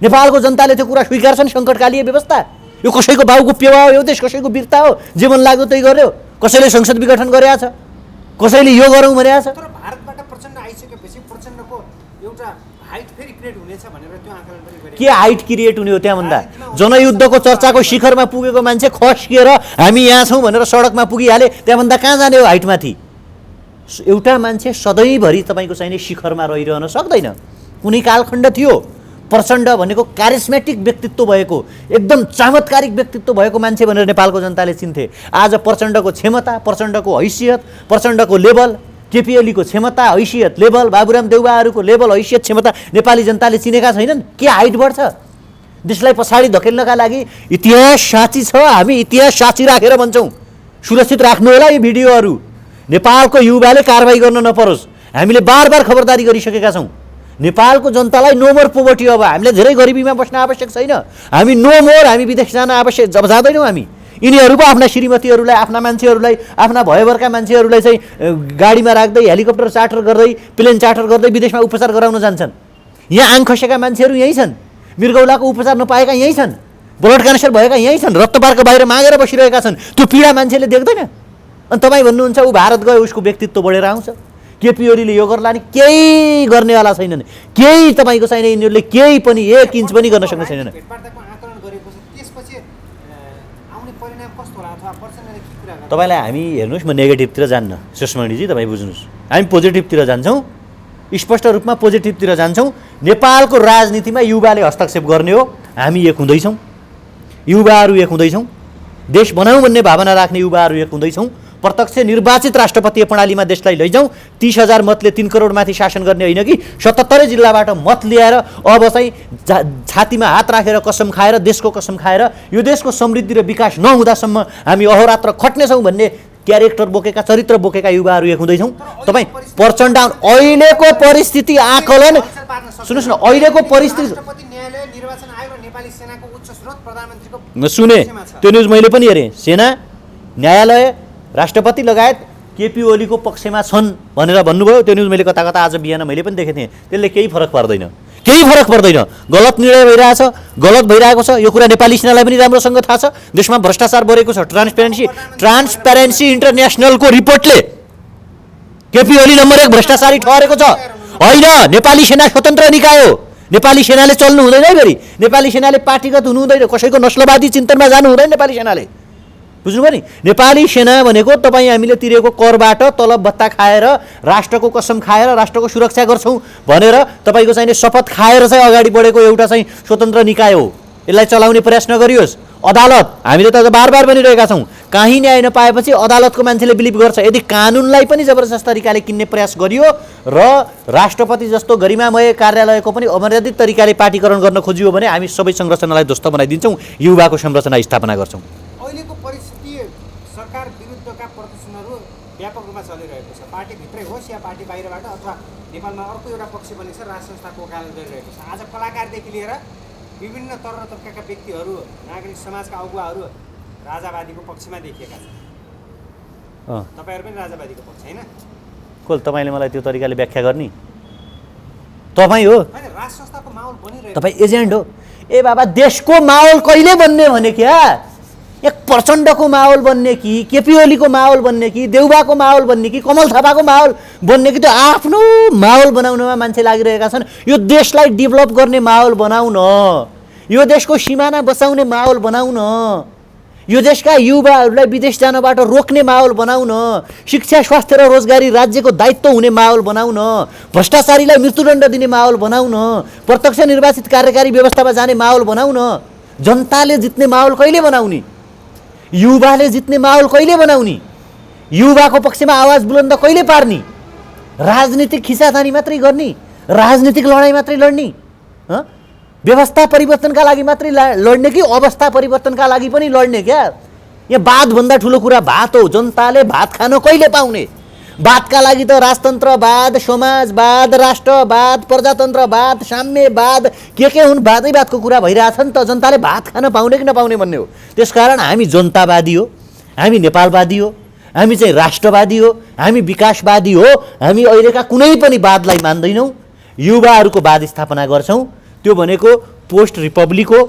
नेपालको जनताले त्यो कुरा स्वीकार्छन्? सङ्कटकालीय व्यवस्था यो कसैको बाउको पेवा हो, यो देश कसैको वीरता हो, जे मन लाग्यो त्यही गर्यो। कसैले संसद विघटन गरेछ, कसैले यो गरौँ भनेछ। तर भारतबाट प्रचण्ड आइसकेपछि प्रचण्डको एउटा हाइट फेरि क्रिएट हुनेछ भनेर त्यो आकलन पनि गरिएको। के हाइट क्रिएट हुने हो त्यहाँ भन्दा? जनयुद्धको चर्चाको शिखरमा पुगेको मान्छे खस्किएर हामी यहाँ छौँ भनेर सडकमा पुगिहाले, त्यहाँभन्दा कहाँ जाने हो हाइटमाथि? एउटा मान्छे सधैँभरि तपाईँको चाहिने शिखरमा रहिरहन सक्दैन। कुनै कालखण्ड थियो प्रचण्ड भनेको क्यारिस्मेटिक व्यक्तित्व भएको, एकदम चमत्कारिक व्यक्तित्व भएको मान्छे भनेर नेपालको जनताले चिन्थे। आज प्रचण्डको क्षमता, प्रचण्डको हैसियत, प्रचण्डको लेभल, केपी ओलीको क्षमता, हैसियत, लेभल, बाबुराम देउवाहरूको लेभल, हैसियत, क्षमता नेपाली जनताले चिनेका छैनन्। के हाइट बढ्छ? देशलाई पछाडि धकेल्नका लागि इतिहास साँची छ, हामी इतिहास साँची राखेर भन्छौँ। सुरक्षित राख्नु होला यी भिडियोहरू, नेपालको युवाले कारबाही गर्न नपरोस्। हामीले बार बार खबरदारी गरिसकेका छौँ। नेपालको जनतालाई नो मोर पोभर्टी। अब हामीले धेरै गरिबीमा बस्न आवश्यक छैन, हामी नो मोर, हामी विदेश जान आवश्यक जब जाँदैनौँ हामी। यिनीहरूको आफ्ना श्रीमतीहरूलाई, आफ्ना मान्छेहरूलाई, आफ्ना भयभरका मान्छेहरूलाई चाहिँ गाडीमा राख्दै हेलिकप्टर चार्टर गर्दै, प्लेन चार्टर गर्दै विदेशमा उपचार गराउन जान्छन्। यहाँ आङ खसेका मान्छेहरू यहीँ छन्, मृगौलाको उपचार नपाएका यहीँ छन्, ब्लड क्यान्सर भएका यहीँ छन्, रक्तबारको बाहिर मागेर बसिरहेका छन्। त्यो पीडा मान्छेले देख्दैन। अनि तपाईँ भन्नुहुन्छ ऊ भारत गयो उसको व्यक्तित्व बढेर आउँछ। केपी ओलीले यो गर्ला नि केही गर्नेवाला छैनन्, केही तपाईँको छैन, यिनीहरूले केही पनि 1 इन्च पनि गर्न सक्ने छैनन्। भेटवार्ताको आकलन गरेको छ, त्यसपछि आउने परिणाम कस्तो होला अथवा प्रचण्डले के कुरा गर्छ? तपाईँलाई हामी हेर्नुहोस्, म नेगेटिभतिर जान्न सुषमणिजी, तपाईँ बुझ्नुहोस्, हामी पोजिटिभतिर जान्छौँ, स्पष्ट रूपमा पोजिटिभतिर जान्छौँ। नेपालको राजनीतिमा युवाले हस्तक्षेप गर्ने हो, हामी एक हुँदैछौँ, युवाहरू एक हुँदैछौँ, देश बनाऊँ भन्ने भावना राख्ने युवाहरू एक हुँदैछौँ। प्रत्यक्ष निर्वाचित राष्ट्रपतीय प्रणालीमा देशलाई लैजाउँ। 30,000 मतले 3 करोडमाथि शासन गर्ने होइन कि 77 जिल्लाबाट मत ल्याएर अब चाहिँ छातीमा हात राखेर कसम खाएर, देशको कसम खाएर यो देशको समृद्धि र विकास नहुँदासम्म हामी अहोरात्र खट्नेछौँ भन्ने क्यारेक्टर बोकेका, चरित्र बोकेका युवाहरू एक हुँदैछौँ। तपाईँ प्रचण्ड अहिलेको परिस्थिति आकलन सुन्नुहोस् न, अहिलेको परिस्थिति राष्ट्रपति न्यायालय, निर्वाचन आयोग र नेपाली सेनाको उच्च स्रोत प्रधानमन्त्रीको सुने, त्यो न्युज मैले पनि हेरेँ। सेना, न्यायालय, राष्ट्रपति लगायत केपी ओलीको पक्षमा छन् भनेर भन्नुभयो। त्यो न्युज मैले कता कता आज बिहान मैले पनि देखेको थिएँ। त्यसले केही फरक पार्दैन, केही फरक पर्दैन। गलत निर्णय भइरहेछ, गलत भइरहेको छ, यो कुरा नेपाली सेनालाई पनि राम्रोसँग थाहा छ। देशमा भ्रष्टाचार बढेको छ। ट्रान्सपेरेन्सी इन्टरनेसनलको रिपोर्टले केपी ओली नम्बर 1 भ्रष्टाचारी ठहरेको छ। होइन, नेपाली सेना स्वतन्त्र निकाय हो, नेपाली सेनाले चल्नु हुँदैन है। फेरि नेपाली सेनाले पार्टीगत हुनु हुँदैन, कसैको नस्लवादी चिन्तनमा जानु हुँदैन नेपाली सेनाले, बुझ्नुभयो नि। नेपाली सेना भनेको तपाईँ हामीले तिरेको करबाट तलब भत्ता खाएर, राष्ट्रको कसम खाएर, राष्ट्रको सुरक्षा गर्छौँ भनेर तपाईँको चाहिने शपथ खाएर चाहिँ अगाडि बढेको एउटा चाहिँ स्वतन्त्र निकाय हो। यसलाई चलाउने प्रयास नगरियोस्। अदालत, हामीले त बार बार भनिरहेका छौँ, कहीँ न्याय नपाएपछि अदालतको मान्छेले बिलिभ गर्छ। यदि कानुनलाई पनि जबरजस्त तरिकाले किन्ने प्रयास गरियो र राष्ट्रपति जस्तो गरिमामय कार्यालयको पनि अमर्यादित तरिकाले पार्टीकरण गर्न खोजियो भने हामी सबै संरचनालाई ध्वस्त बनाइदिन्छौँ, युवाको संरचना स्थापना गर्छौँ। अहिलेको परिस्थिति सरकार विरुद्धका प्रदर्शनहरू व्यापक रूपमा चलिरहेको छ। पार्टीभित्रै होस् या पार्टी बाहिरबाट अथवा नेपालमा अर्को एउटा पक्ष पनि छ, राज संस्थाको वकालत गरिरहेको छ। आज कलाकारदेखि लिएर विभिन्न तर तबकाका व्यक्तिहरू, नागरिक समाजका अगुवाहरू राजावादीको पक्षमा देखिएका छन्। तपाईँहरू पनि राजावादीको पक्ष होइन? कोल तपाईँले मलाई त्यो तरिकाले व्याख्या गर्ने? तपाईँ हो, होइन, राज संस्थाको माहौल बनिरहेको। तपाईँ एजेन्ट हो। ए बाबा, देशको माहौल कहिले बन्ने भने क्या? एक प्रचण्डको माहौल बन्ने कि केपी ओलीको माहौल बन्ने कि देउबाको माहौल बन्ने कि कमल थापाको माहौल बन्ने कि? त्यो आफ्नो माहौल बनाउनमा मान्छे लागिरहेका छन्। यो देशलाई डेभलप गर्ने माहौल बनाउन, यो देशको सिमाना बचाउने माहौल बनाउन, यो देशका युवाहरूलाई विदेश जानबाट रोक्ने माहौल बनाउन, शिक्षा, स्वास्थ्य र रोजगारी राज्यको दायित्व हुने माहौल बनाउन, भ्रष्टाचारीलाई मृत्युदण्ड दिने माहौल बनाउन, प्रत्यक्ष निर्वाचित कार्यकारी व्यवस्थामा जाने माहौल बनाउन। जनताले जित्ने माहौल कहिले बनाउने? युवाले जित्ने माहौल कहिले बनाउने? युवाको पक्षमा आवाज बुलन्द कहिले पार्ने? राजनीतिक खिचातानी मात्रै गर्ने, राजनीतिक लडाइँ मात्रै लड्ने, व्यवस्था परिवर्तनका लागि मात्रै लड्ने कि अवस्था परिवर्तनका लागि पनि लड्ने? क्या यहाँ बातभन्दा ठुलो कुरा भात हो। जनताले भात खान कहिले पाउने? भातका लागि त राजतन्त्रवाद, समाजवाद, राष्ट्रवाद, प्रजातन्त्रवाद, साम्यवाद के हुन्, वादै-वादको कुरा भइरहेछ नि त। जनताले भात खान पाउने कि नपाउने भन्ने हो। त्यसकारण हामी जनतावादी हो, हामी नेपालवादी हो, हामी चाहिँ राष्ट्रवादी हो, हामी विकासवादी हो। हामी अहिलेका कुनै पनि वादलाई मान्दैनौँ, युवाहरूको वाद स्थापना गर्छौँ। त्यो भनेको पोस्ट रिपब्लिक हो,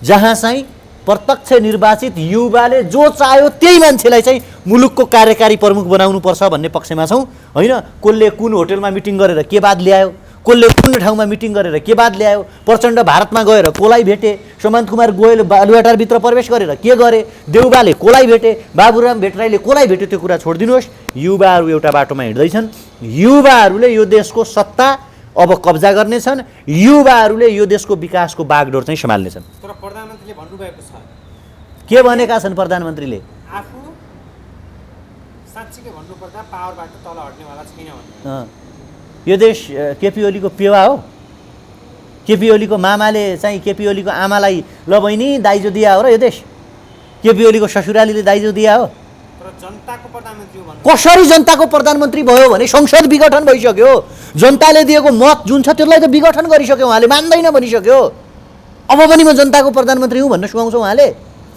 जहाँ चाहिँ प्रत्यक्ष निर्वाचित युवाले जो चाह्यो त्यही मान्छेलाई चाहिँ मुलुकको कार्यकारी प्रमुख बनाउनुपर्छ भन्ने पक्षमा छौँ। होइन, कसले कुन होटलमा मिटिङ गरेर के बात ल्यायो, कसले कुन ठाउँमा मिटिङ गरेर के बात ल्यायो, प्रचण्ड भारतमा गएर कसलाई भेटे, सुमन्त कुमार गोयल बालुवाटारभित्र प्रवेश गरेर के गरे, देउबाले कसलाई भेटे, बाबुराम भेटराईले कसलाई भेट्यो, त्यो कुरा छोडिदिनुहोस्। युवाहरू एउटा बाटोमा हिँड्दैछन्। युवाहरूले यो देशको सत्ता अब कब्जा गर्नेछन्। युवाहरूले यो देशको विकासको बागडोर चाहिँ सम्हाल्नेछन्। तर प्रधानमन्त्रीले भन्नुभएको छ, के भनेका छन् प्रधानमन्त्रीले? आफू साँच्चीकै भन्नुपर्दा पावरबाट तल हट्नेवाला छैन भने। यो देश केपी ओलीको पेवा हो। केपी ओलीको मामाले चाहिँ केपी ओलीको आमालाई ल बहिनी दाइजो दिया हो र यो देश? केपी ओलीको ससुरालीले दाइजो दिया हो? तर जनताको प्रधानमन्त्री हो भन्नु कसरी जनताको प्रधानमन्त्री भयो भने संसद विघटन भइसक्यो, जनताले दिएको मत जुन छ त्यसलाई त विघटन गरिसक्यो, उहाँले मान्दैन भनिसक्यो। अब पनि म जनताको प्रधानमन्त्री हुँ भन्न सुहाउँछ उहाँले।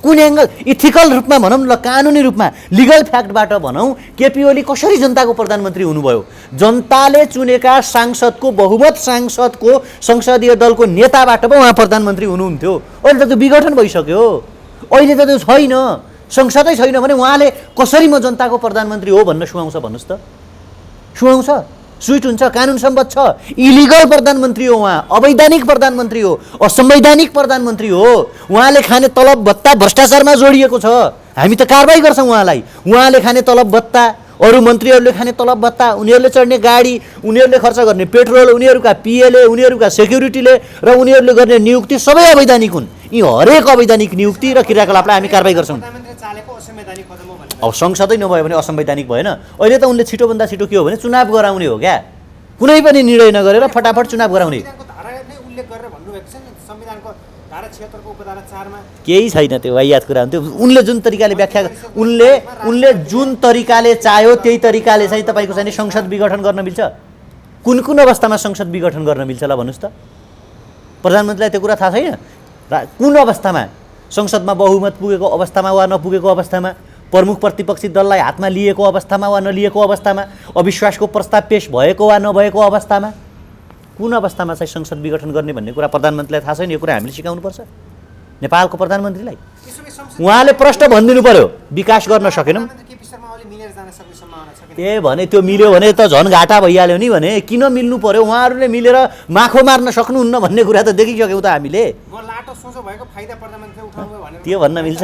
कुन एङ्गल, इथिकल रूपमा भनौँ ल, कानुनी रूपमा लिगल फ्याक्टबाट भनौँ, केपी ओली कसरी जनताको प्रधानमन्त्री हुनुभयो? जनताले चुनेका सांसदको बहुमत सांसदको संसदीय दलको नेताबाट पो उहाँ प्रधानमन्त्री हुनुहुन्थ्यो। अहिले त त्यो विघटन भइसक्यो, अहिले त त्यो छैन, संसदै छैन भने उहाँले कसरी म जनताको प्रधानमन्त्री हो भन्न सुहाउँछ भन्नुहोस् त? सुहाउँछ? स्विट हुन्छ? कानुन सम्बद्ध छ? इलिगल प्रधानमन्त्री हो उहाँ, अवैधानिक प्रधानमन्त्री हो, असंवैधानिक प्रधानमन्त्री हो। उहाँले खाने तलब भत्ता भ्रष्टाचारमा जोडिएको छ, हामी त कारबाही गर्छौँ उहाँलाई। उहाँले खाने तलब भत्ता, अरू मन्त्रीहरूले खाने तलब भत्ता, उनीहरूले चढ्ने गाडी, उनीहरूले खर्च गर्ने पेट्रोल, उनीहरूका पिएले, उनीहरूका सेक्युरिटीले र उनीहरूले गर्ने नियुक्ति सबै अवैधानिक हुन्। यी हरेक अवैधानिक नियुक्ति र क्रियाकलापलाई हामी कारबाही गर्छौँ। प्रधानमन्त्री चालेको असंवैधानिक कदम हो भन्नु अब संसदै नभयो भने असंवैधानिक भएन। अहिले त उनले छिटोभन्दा छिटो के हो भने चुनाव गराउने हो क्या, कुनै पनि निर्णय नगरेर फटाफट चुनाव गराउने। संविधानको धारा नै उल्लेख गरेर भन्नुभएको छ नि, संविधानको धारा 76 को उपधारा 4 मा केही छैन, त्यो वाहियात कुरा हुन्थ्यो। उनले जुन तरिकाले व्याख्या, उनले जुन तरिकाले चाह्यो त्यही तरिकाले चाहिँ तपाईँको चाहिँ संसद विघटन गर्न मिल्छ? कुन कुन अवस्थामा संसद विघटन गर्न मिल्छ ल भन्नुहोस् त? प्रधानमन्त्रीलाई त्यो कुरा थाहा छैन? कुन अवस्थामा? संसदमा बहुमत पुगेको अवस्थामा वा नपुगेको अवस्थामा, प्रमुख प्रतिपक्षी दललाई हातमा लिएको अवस्थामा वा नलिएको अवस्थामा, अविश्वासको प्रस्ताव पेश भएको वा नभएको अवस्थामा, कुन अवस्थामा चाहिँ संसद विघटन गर्ने भन्ने कुरा प्रधानमन्त्रीलाई थाहा छैन। यो कुरा हामीले सिकाउनुपर्छ नेपालको प्रधानमन्त्रीलाई। उहाँले प्रश्न भनिदिनु पर्यो, विकास गर्न सकेनौँ। केपी शर्मा ओली मिलेर जान सक्ने सम्भावना छ कि? ए भने त्यो मिल्यो भने त झन् घाटा भइहाल्यो नि। भने किन मिल्नु पर्यो? उहाँहरूले मिलेर माखो मार्न सक्नुहुन्न भन्ने कुरा त देखिसक्यौँ त हामीले। म लाटो सोझो भएको फाइदा प्रधानमन्त्री उठाउनु भयो भनेर त्यो भन्न मिल्छ?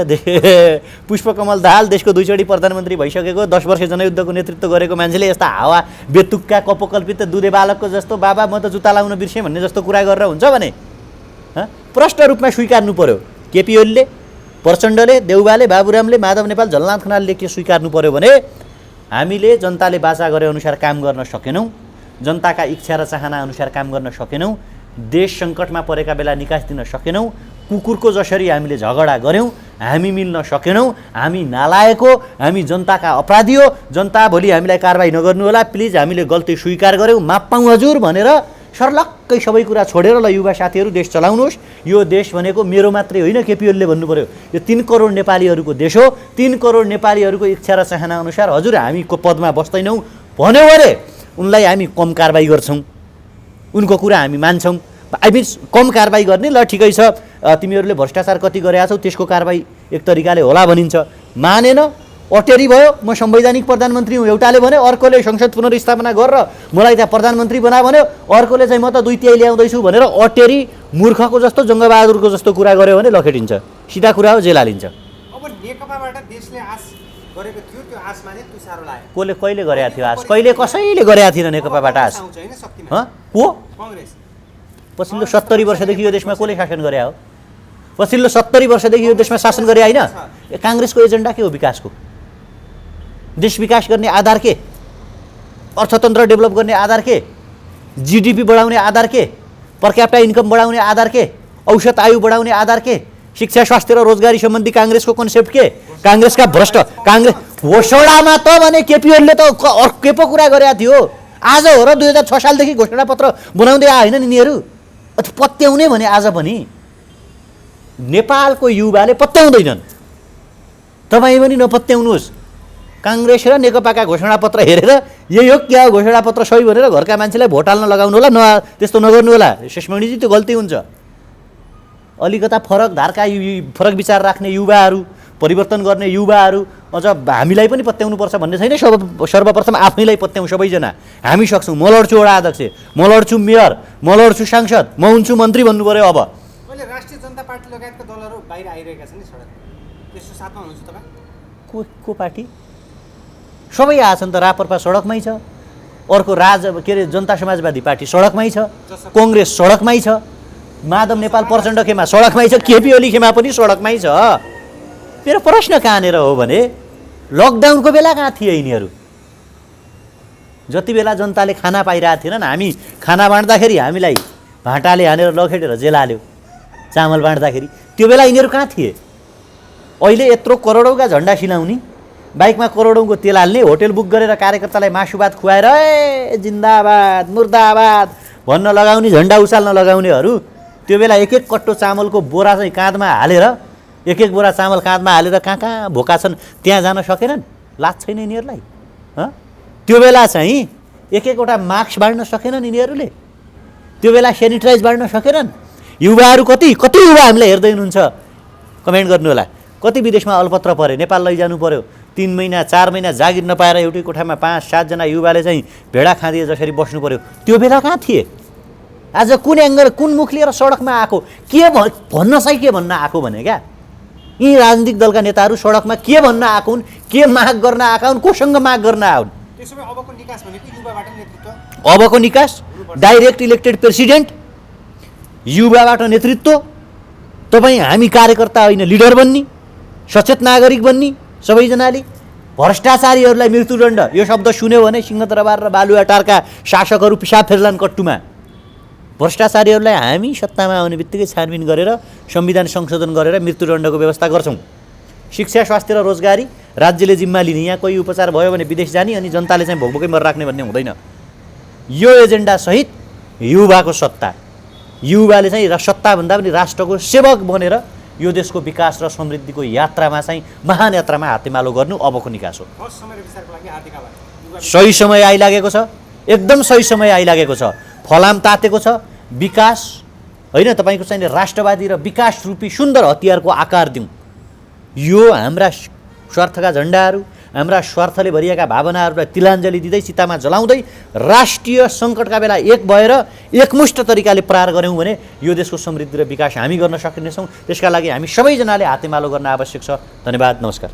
पुष्पकमल दाहाल देशको दुईचोटि प्रधानमन्त्री भइसकेको, 10 वर्ष जनयुद्धको नेतृत्व गरेको मान्छेले यस्ता हावा बेतुक्का कपोकल्पित दुधे बालकको जस्तो बाबा म त जुत्ता लाउन बिर्सेँ भन्ने जस्तो कुरा गरेर हुन्छ भने? प्रष्ट रूपमा स्वीकार्नु पर्यो। केपी ओलीले, प्रचण्डले, देउबाले, बाबुरामले, माधव नेपाल, झलनाथ खनालले के स्वीकार्नु पर्यो भने हामीले जनताले बाचा गरे अनुसार काम गर्न सकेनौँ, जनताका इच्छा र चाहना अनुसार काम गर्न सकेनौँ, देश सङ्कटमा परेका बेला निकास दिन सकेनौँ, कुकुरको जसरी हामीले झगडा गऱ्यौँ, हामी मिल्न सकेनौँ, हामी नालायक हो, हामी जनताका अपराधी हो, जनता भोलि हामीलाई कारबाही नगर्नु होला, प्लिज हामीले गल्ती स्वीकार गऱ्यौँ, माफ पाऊँ हजुर भनेर सर्लक्कै सबै कुरा छोडेर ल युवा साथीहरू देश चलाउनुहोस्। यो देश भनेको मेरो मात्रै होइन, केपी ओलीले भन्नु पर्यो, यो 3 करोड नेपालीहरूको देश हो। 3 करोड नेपालीहरूको इच्छा र चाहना अनुसार हजुर हामीको पदमा बस्दैनौँ भन्यो भने उनलाई हामी कम कारबाही गर्छौँ, उनको कुरा हामी मान्छौँ। आई मिन्स कम कारबाही गर्ने, ल ठिकै छ तिमीहरूले भ्रष्टाचार कति गरेका छौ त्यसको कारबाही एक तरिकाले होला भनिन्छ। मानेन, अटेरी भयो, म संवैधानिक प्रधानमन्त्री हुँ एउटाले भन्यो, अर्कोले संसद पुनर्स्थापना गरेर मलाई त्यहाँ प्रधानमन्त्री बना भन्यो, अर्कोले चाहिँ म त 2/3 ल्याउँदैछु भनेर अटेरी मूर्खको जस्तो जङ्गबहादुरको जस्तो कुरा गर्यो भने लखेटिन्छ। सिधा कुरा हो, जेल हालिन्छ। अब नेकपाबाट देशले आश गरेको थियो, त्यो आश माने तुसारो लाग्यो। कसले कहिले गरेका थियो आश? कहिले कसैले गरेका थिएन नेकपाबाट आश। आउँछ हैन शक्तिमा को? कांग्रेस। पछिल्लो 70 वर्षदेखि यो देशमा कसले शासन गरे हो? पछिल्लो 70 वर्षदेखि यो देशमा शासन गरे होइन? काङ्ग्रेसको एजेन्डा के हो? विकासको। देश विकास गर्ने आधार के? अर्थतन्त्र डेभलप गर्ने आधार के? जीडीपी बढाउने आधार के? पर क्यापिटा इन्कम बढाउने आधार के? औसत आयु बढाउने आधार के? शिक्षा स्वास्थ्य र रोजगारी सम्बन्धी काङ्ग्रेसको कन्सेप्ट के? काङ्ग्रेसका भ्रष्ट काङ्ग्रेस घोषणामा त भने केपी ओलीले त के पो कुरा गरेका थियो? आज हो र 2006 सालदेखि घोषणापत्र बनाउँदै आए होइन यिनीहरू? पत्याउने भने आज पनि नेपालको युवाले पत्याउँदैनन्। तपाईँ पनि नपत्याउनुहोस्। काङ्ग्रेस र नेकपाका घोषणापत्र हेरेर यही हो क्या घोषणापत्र सही भनेर घरका मान्छेलाई भोट हाल्न लगाउनु होला, त्यस्तो नगर्नु होला। शेषमणिजी त्यो गल्ती हुन्छ। अलिकता फरक धारका फरक विचार राख्ने युवाहरू, परिवर्तन गर्ने युवाहरू अझ हामीलाई पनि पत्याउनुपर्छ भन्ने छैन। सर्वप्रथम आफैलाई पत्याउँ सबैजना। हामी सक्छौँ। म लड्छु वडा अध्यक्ष, म लड्छु मेयर, म लड्छु सांसद, म हुन्छु मन्त्री भन्नु पर्यो। अब अहिले राष्ट्रिय जनता पार्टी लगायतका दलहरू बाहिर आइरहेका छन् नि सडकमा, त्यसको साथमा हुनुहुन्छ तपाईँ? को पार्टी? सबै आछन् त। राप्रपा सडकमै छ, अर्को के अरे जनता समाजवादी पार्टी सडकमै छ, कङ्ग्रेस सडकमै छ, माधव नेपाल प्रचण्ड खेमा सडकमै छ, केपी ओली खेमा पनि सडकमै छ। मेरो प्रश्न कहाँनिर हो भने लकडाउनको बेला कहाँ थिए यिनीहरू? जति बेला जनताले खाना पाइरहेको थिएनन्, हामी खाना बाँड्दाखेरि हामीलाई भाँटाले हानेर लखेटेर जेल हाल्यो, चामल बाँड्दाखेरि त्यो बेला यिनीहरू कहाँ थिए? अहिले यत्रो करोडौँका झन्डा सिलाउने, बाइकमा करोडौँको तेल हाल्ने, होटेल बुक गरेर कार्यकर्तालाई मासु भात खुवाएर ए जिन्दाबाद मुर्दाबाद भन्न लगाउने, झन्डा उचाल्न लगाउनेहरू त्यो बेला एक एक कट्टो चामलको बोरा चाहिँ काँधमा हालेर, एक एक बोरा चामल काँधमा हालेर कहाँ कहाँ भोका छन् त्यहाँ जान सकेनन्? लाज छैन यिनीहरूलाई? त्यो बेला चाहिँ एक एकवटा मास्क बाँड्न सकेनन् यिनीहरूले? त्यो बेला सेनिटाइज बाँड्न सकेनन्? युवाहरू कति कति युवा हामीलाई हेर्दै हुनुहुन्छ, कमेन्ट गर्नु होला। कति विदेशमा अलपत्र परे, नेपाल लैजानु पर्यो, 3 महिना 4 महिना जागिर नपाएर एउटै कोठामा 5-7 जना युवाले चाहिँ भेडा खाँदिए जसरी बस्नु पर्यो, त्यो बेला कहाँ थिए? आज कुन एङ्गल कुन मुख लिएर सडकमा आएको, के भन्न चाहिँ के भन्न आएको भने क्या यी राजनीतिक दलका नेताहरू सडकमा के भन्न आएको हुन्, के माग गर्न आएका हुन्, कोसँग माग गर्न आउन्? त्यसो भए अबको निकास भनेको युवाबाट नेतृत्व, अबको निकास डाइरेक्ट इलेक्टेड प्रेसिडेन्ट, युवाबाट नेतृत्व। तपाईँ हामी कार्यकर्ता होइन, लिडर बन्ने, सचेत नागरिक बन्ने। सबैजनाले भ्रष्टाचारीहरूलाई मृत्युदण्ड, यो शब्द सुन्यो भने सिंहदरबार र बालुवाटारका शासकहरू पिसाब फेर्लान् कट्टुमा। भ्रष्टाचारीहरूलाई हामी सत्तामा आउने बित्तिकै छानबिन गरेर संविधान संशोधन गरेर मृत्युदण्डको व्यवस्था गर्छौँ। शिक्षा स्वास्थ्य र रोजगारी राज्यले जिम्मा लिने, यहाँ कोही उपचार भयो भने विदेश जाने अनि जनताले चाहिँ भोकभोकै मर राख्ने भन्ने हुँदैन। यो एजेन्डासहित युवाको सत्ता, युवाले चाहिँ सत्ताभन्दा पनि राष्ट्रको सेवक बनेर यो देशको विकास र समृद्धिको यात्रामा चाहिँ महान यात्रामा हातेमालो गर्नु अबको निकास हो। सही समय आइलागेको छ, एकदम सही समय आइलागेको छ। फलाम तातेको छ, विकास होइन तपाईँको चाहिँ राष्ट्रवादी र विकास रूपी सुन्दर हतियारको आकार दिउँ। यो हाम्रा स्वार्थका झन्डाहरू, हाम्रा स्वार्थले भरिएका भावनाहरूलाई तिलाञ्जली दिँदै चितामा जलाउँदै राष्ट्रिय सङ्कटका बेला एक भएर एकमुष्ट तरिकाले प्रहार गऱ्यौँ भने यो देशको समृद्धि र विकास हामी गर्न सक्नेछौँ। त्यसका लागि हामी सबैजनाले हातेमालो गर्न आवश्यक छ। धन्यवाद, नमस्कार।